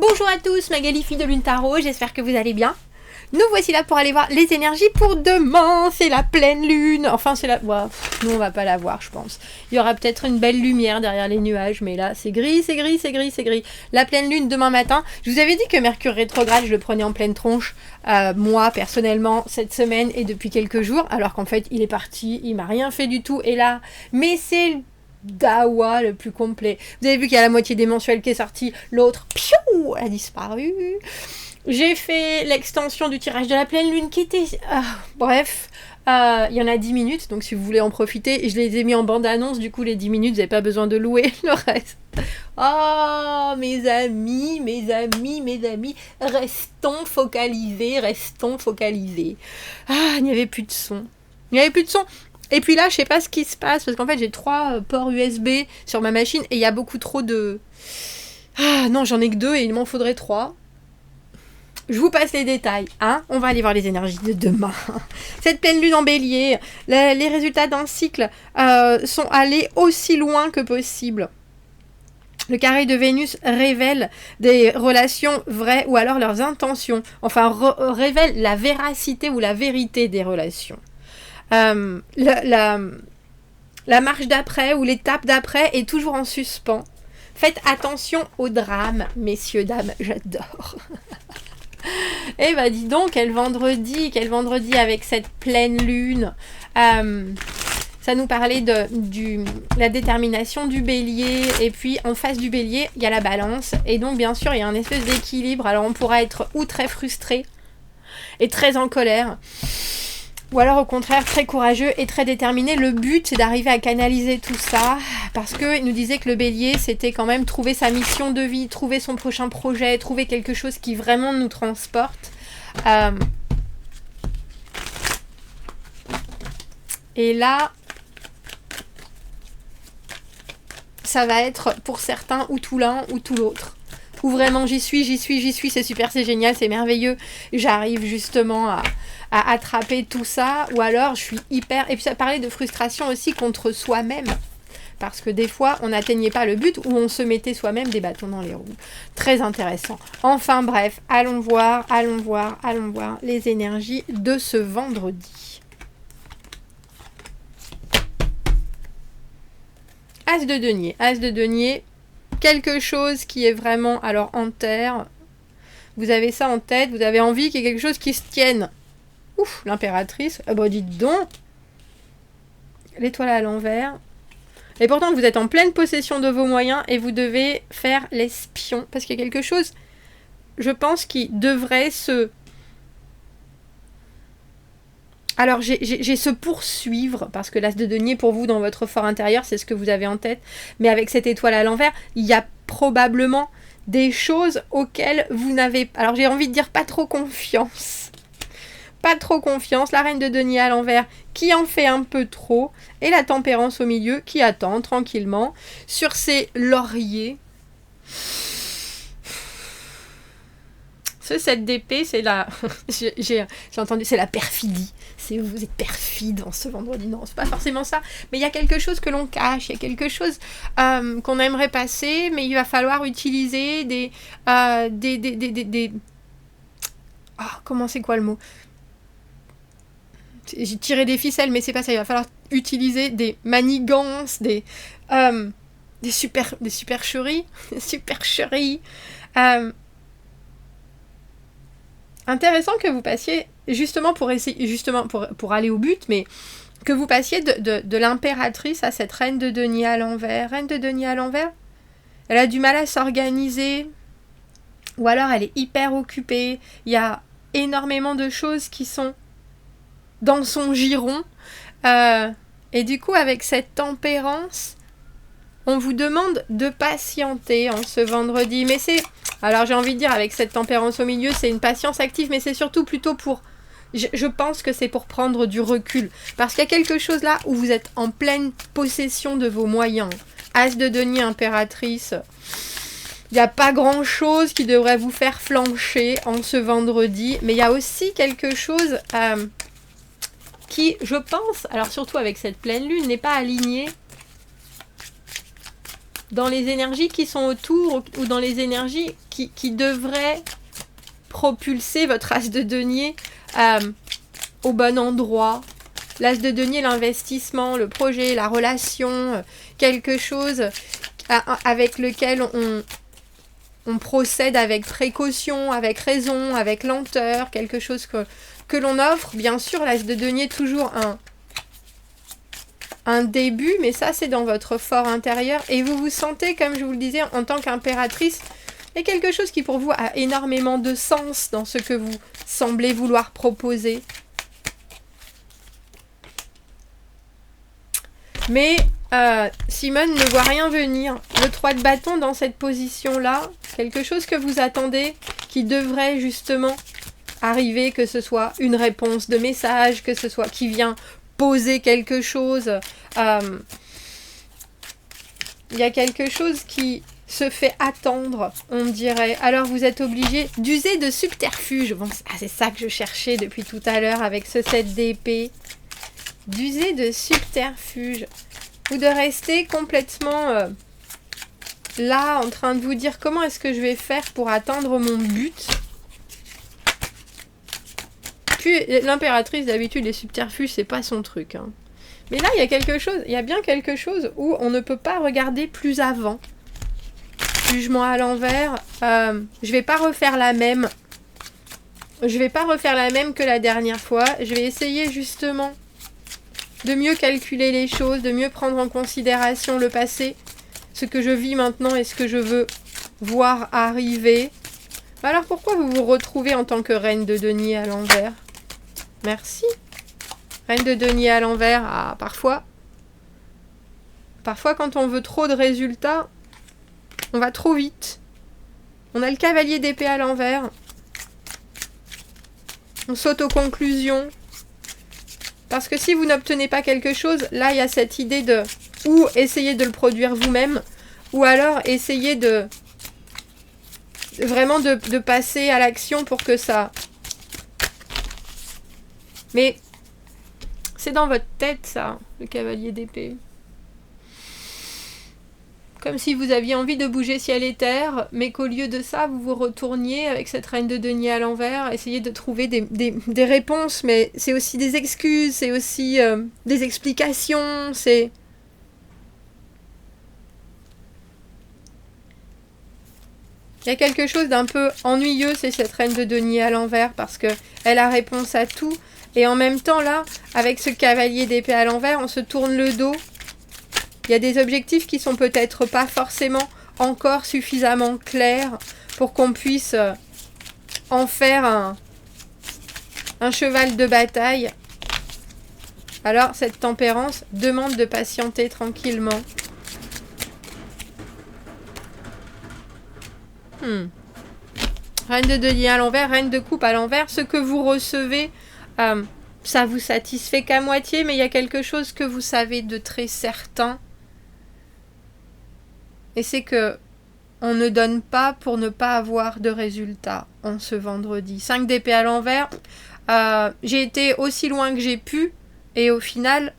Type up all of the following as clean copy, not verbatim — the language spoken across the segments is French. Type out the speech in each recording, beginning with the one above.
Bonjour à tous, Magali, fille de Lune Tarot, j'espère que vous allez bien. Nous voici là pour aller voir les énergies pour demain, c'est la pleine lune, enfin c'est la... Ouais, nous on va pas la voir je pense. Il y aura peut-être une belle lumière derrière les nuages, mais là c'est gris, c'est gris, c'est gris, c'est gris. La pleine lune demain matin, je vous avais dit que Mercure rétrograde, je le prenais en pleine tronche, moi personnellement, cette semaine et depuis quelques jours, alors qu'en fait il est parti, il m'a rien fait du tout, et là, mais c'est... Dawa le plus complet. Vous avez vu qu'il y a la moitié des mensuels qui est sortie, l'autre, piou, a disparu. J'ai fait l'extension du tirage de la pleine lune qui était... bref, il y en a 10 minutes, donc si vous voulez en profiter, je les ai mis en bande-annonce, du coup les 10 minutes, vous n'avez pas besoin de louer le reste. Oh, mes amis, restons focalisés. Ah, il n'y avait plus de son. Et puis là, je sais pas ce qui se passe, parce qu'en fait, j'ai 3 ports USB sur ma machine, et il y a beaucoup trop de... Ah non, j'en ai que 2, et il m'en faudrait 3. Je vous passe les détails, hein. On va aller voir les énergies de demain. Cette pleine lune en bélier, les résultats d'un cycle sont allés aussi loin que possible. Le carré de Vénus révèle des relations vraies, ou alors leurs intentions. Enfin, révèle la véracité ou la vérité des relations. La marche d'après ou l'étape d'après est toujours en suspens. Faites attention au drame, messieurs, dames, j'adore. Et bah dis donc, quel vendredi avec cette pleine lune. Ça nous parlait de la détermination du bélier, et puis en face du bélier, il y a la balance, et donc bien sûr, il y a un espèce d'équilibre. Alors on pourra être ou très frustré, et très en colère, ou alors au contraire très courageux et très déterminé. Le but c'est d'arriver à canaliser tout ça, parce qu'il nous disait que le bélier c'était quand même trouver sa mission de vie, trouver son prochain projet, trouver quelque chose qui vraiment nous transporte. Et là, ça va être pour certains ou tout l'un ou tout l'autre. Ou vraiment j'y suis, c'est super, c'est génial, c'est merveilleux, j'arrive justement à attraper tout ça, ou alors je suis hyper... Et puis ça parlait de frustration aussi contre soi-même, parce que des fois on n'atteignait pas le but, ou on se mettait soi-même des bâtons dans les roues. Très intéressant. Enfin bref, allons voir les énergies de ce vendredi. As de denier, quelque chose qui est vraiment alors en terre. Vous avez ça en tête, vous avez envie qu'il y ait quelque chose qui se tienne. Ouf, l'impératrice. Ah bah dites donc. L'étoile à l'envers. Et pourtant vous êtes en pleine possession de vos moyens et vous devez faire l'espion. Parce qu'il y a quelque chose, je pense, qui devrait se... Alors j'ai se poursuivre, parce que l'as de denier pour vous dans votre fort intérieur, c'est ce que vous avez en tête. Mais avec cette étoile à l'envers, il y a probablement des choses auxquelles vous n'avez... Alors j'ai envie de dire pas trop confiance. La reine de denier à l'envers qui en fait un peu trop. Et la tempérance au milieu qui attend tranquillement sur ses lauriers. Ce 7 d'épée, c'est la... j'ai entendu, c'est la perfidie. Vous êtes perfide en ce vendredi. Non, c'est pas forcément ça. Mais il y a quelque chose que l'on cache. Il y a quelque chose qu'on aimerait passer, mais il va falloir utiliser des... comment c'est quoi le mot ? J'ai tiré des ficelles, mais c'est pas ça. Il va falloir utiliser des manigances, des supercheries. Intéressant que vous passiez, justement pour aller au but, mais que vous passiez de l'impératrice à cette reine de denier à l'envers. Reine de denier à l'envers, elle a du mal à s'organiser, ou alors elle est hyper occupée. Il y a énormément de choses qui sont dans son giron, et du coup avec cette tempérance, on vous demande de patienter en ce vendredi. Mais c'est... Alors j'ai envie de dire, avec cette tempérance au milieu, c'est une patience active, mais c'est surtout plutôt pour... Je pense que c'est pour prendre du recul. Parce qu'il y a quelque chose là où vous êtes en pleine possession de vos moyens. As de denier, impératrice. Il n'y a pas grand chose qui devrait vous faire flancher en ce vendredi. Mais il y a aussi quelque chose qui, je pense, alors surtout avec cette pleine lune, n'est pas aligné dans les énergies qui sont autour ou dans les énergies qui devraient propulser votre as de denier au bon endroit. L'as de denier, l'investissement, le projet, la relation, quelque chose avec lequel on procède avec précaution, avec raison, avec lenteur, quelque chose que l'on offre. Bien sûr, l'as de denier, toujours un début, mais ça, c'est dans votre fort intérieur. Et vous vous sentez, comme je vous le disais, en tant qu'impératrice, il y a quelque chose qui, pour vous, a énormément de sens dans ce que vous semblez vouloir proposer. Mais Simone ne voit rien venir. Le 3 de bâton dans cette position-là, quelque chose que vous attendez, qui devrait justement arriver, que ce soit une réponse de message, que ce soit qui vient poser quelque chose. Il y a quelque chose qui se fait attendre, on dirait. Alors vous êtes obligé d'user de subterfuge. Bon, c'est ça que je cherchais depuis tout à l'heure avec ce 7 d'épée. D'user de subterfuge. Ou de rester complètement là, en train de vous dire comment est-ce que je vais faire pour atteindre mon but. Puis l'impératrice, d'habitude, les subterfuges, c'est pas son truc. Hein. Mais là, il y a bien quelque chose où on ne peut pas regarder plus avant. Jugement à l'envers. Je vais pas refaire la même. Je vais pas refaire la même que la dernière fois. Je vais essayer justement de mieux calculer les choses, de mieux prendre en considération le passé, ce que je vis maintenant et ce que je veux voir arriver. Alors pourquoi vous vous retrouvez en tant que reine de denier à l'envers? Merci. Reine de denier à l'envers, parfois quand on veut trop de résultats, on va trop vite. On a le cavalier d'épée à l'envers. On saute aux conclusions. Parce que si vous n'obtenez pas quelque chose, là, il y a cette idée de ou essayer de le produire vous-même, ou alors essayer de vraiment de passer à l'action pour que ça... Mais c'est dans votre tête, ça, le cavalier d'épée. Comme si vous aviez envie de bouger ciel et terre, mais qu'au lieu de ça, vous vous retourniez avec cette reine de denier à l'envers, essayer de trouver des réponses, mais c'est aussi des excuses, c'est aussi des explications, c'est... Il y a quelque chose d'un peu ennuyeux, c'est cette reine de denier à l'envers, parce que elle a réponse à tout, et en même temps, là, avec ce cavalier d'épée à l'envers, on se tourne le dos. Il y a des objectifs qui sont peut-être pas forcément encore suffisamment clairs pour qu'on puisse en faire un cheval de bataille. Alors, cette tempérance demande de patienter tranquillement. Reine de denier à l'envers, reine de coupe à l'envers. Ce que vous recevez, ça vous satisfait qu'à moitié, mais il y a quelque chose que vous savez de très certain. Et c'est que on ne donne pas pour ne pas avoir de résultat en ce vendredi. 5 d'épée à l'envers. J'ai été aussi loin que j'ai pu. Et au final,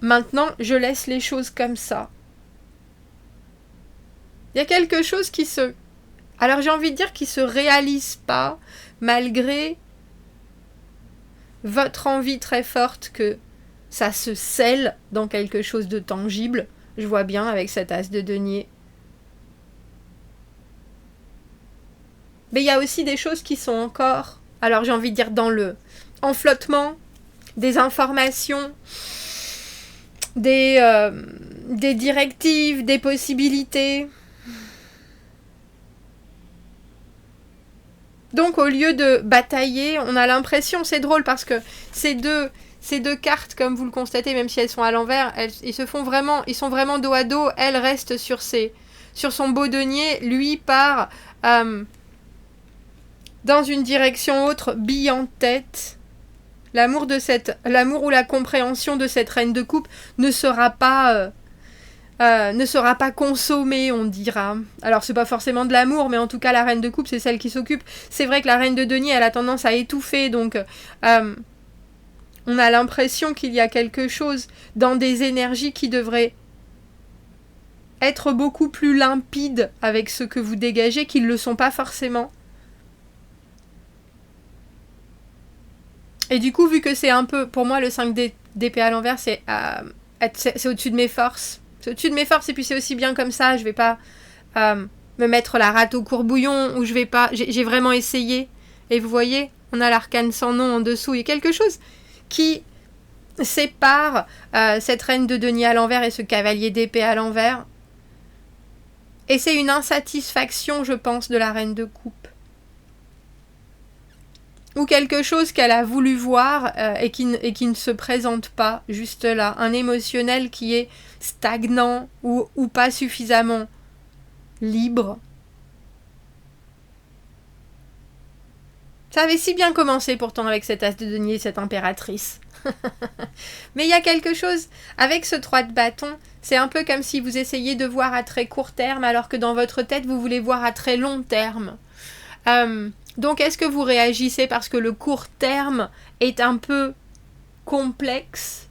maintenant, je laisse les choses comme ça. Il y a quelque chose qui se... Alors j'ai envie de dire qui se réalise pas, malgré votre envie très forte que ça se scelle dans quelque chose de tangible. Je vois bien avec cet as de denier. Mais il y a aussi des choses qui sont encore, alors j'ai envie de dire dans le enflottement, des informations, des directives, des possibilités. Donc au lieu de batailler, on a l'impression, c'est drôle parce que ces deux cartes, comme vous le constatez, même si elles sont à l'envers, ils sont vraiment dos à dos. Elle reste sur son beau denier, lui part dans une direction autre, bille en tête. L'amour ou la compréhension de cette reine de coupe ne sera pas consommé, on dira. Alors c'est pas forcément de l'amour, mais en tout cas la reine de coupe c'est celle qui s'occupe. C'est vrai que la reine de denier elle a tendance à étouffer, donc on a l'impression qu'il y a quelque chose dans des énergies qui devraient être beaucoup plus limpide avec ce que vous dégagez qu'ils ne le sont pas forcément. Et du coup, vu que c'est un peu, pour moi, le 5 d'épée à l'envers, c'est au-dessus de mes forces. C'est au-dessus de mes forces, et puis c'est aussi bien comme ça. Je vais pas me mettre la rate au courbouillon, ou je vais pas... J'ai vraiment essayé. Et vous voyez, on a l'arcane sans nom en dessous. Il y a quelque chose qui sépare cette reine de denier à l'envers et ce cavalier d'épée à l'envers. Et c'est une insatisfaction, je pense, de la reine de coupe. Ou quelque chose qu'elle a voulu voir et qui ne se présente pas juste là. Un émotionnel qui est stagnant ou pas suffisamment libre. Ça avait si bien commencé pourtant avec cet as de denier, cette impératrice. Mais il y a quelque chose, avec ce 3 de bâton, c'est un peu comme si vous essayiez de voir à très court terme alors que dans votre tête vous voulez voir à très long terme. Donc est-ce que vous réagissez parce que le court terme est un peu complexe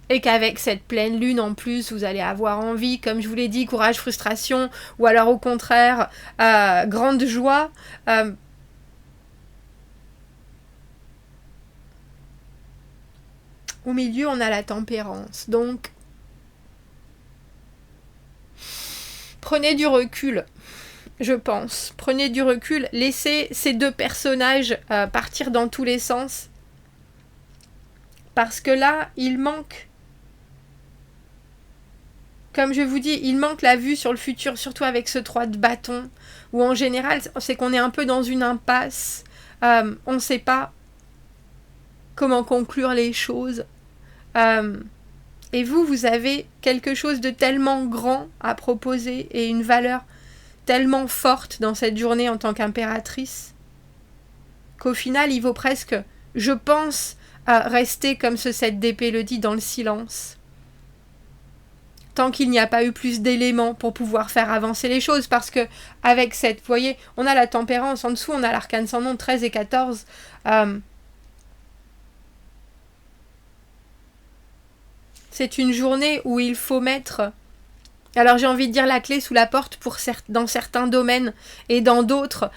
et qu'avec cette pleine lune en plus vous allez avoir envie, comme je vous l'ai dit, courage, frustration, ou alors au contraire grande joie. Au milieu on a la tempérance, donc prenez du recul. Je pense. Prenez du recul, laissez ces deux personnages partir dans tous les sens. Parce que là, il manque, comme je vous dis, il manque la vue sur le futur, surtout avec ce 3 de bâton, où en général, c'est qu'on est un peu dans une impasse. On ne sait pas comment conclure les choses. Et vous avez quelque chose de tellement grand à proposer et une valeur tellement forte dans cette journée en tant qu'impératrice qu'au final il vaut presque, je pense, rester comme ce 7 d'épée le dit, dans le silence tant qu'il n'y a pas eu plus d'éléments pour pouvoir faire avancer les choses, parce que avec cette, vous voyez, on a la tempérance en dessous, on a l'arcane sans nom 13 et 14. C'est une journée où il faut mettre, alors j'ai envie de dire, la clé sous la porte dans certains domaines, et dans d'autres,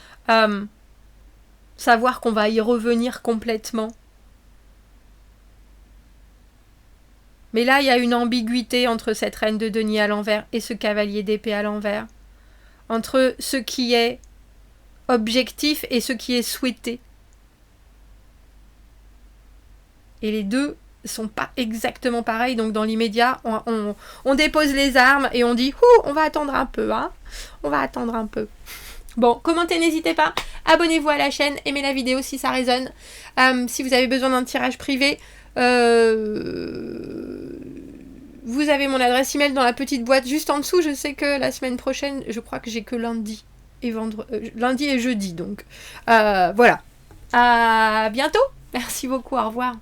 savoir qu'on va y revenir complètement. Mais là, il y a une ambiguïté entre cette reine de denier à l'envers et ce cavalier d'épée à l'envers. Entre ce qui est objectif et ce qui est souhaité. Et les deux sont pas exactement pareils, donc dans l'immédiat, on dépose les armes et on dit « on va attendre un peu, hein. On va attendre un peu. » Bon, commentez, n'hésitez pas. Abonnez-vous à la chaîne, aimez la vidéo si ça résonne. Si vous avez besoin d'un tirage privé, vous avez mon adresse email dans la petite boîte juste en dessous. Je sais que la semaine prochaine, je crois que j'ai que lundi et lundi et jeudi, donc voilà. À bientôt. Merci beaucoup, au revoir.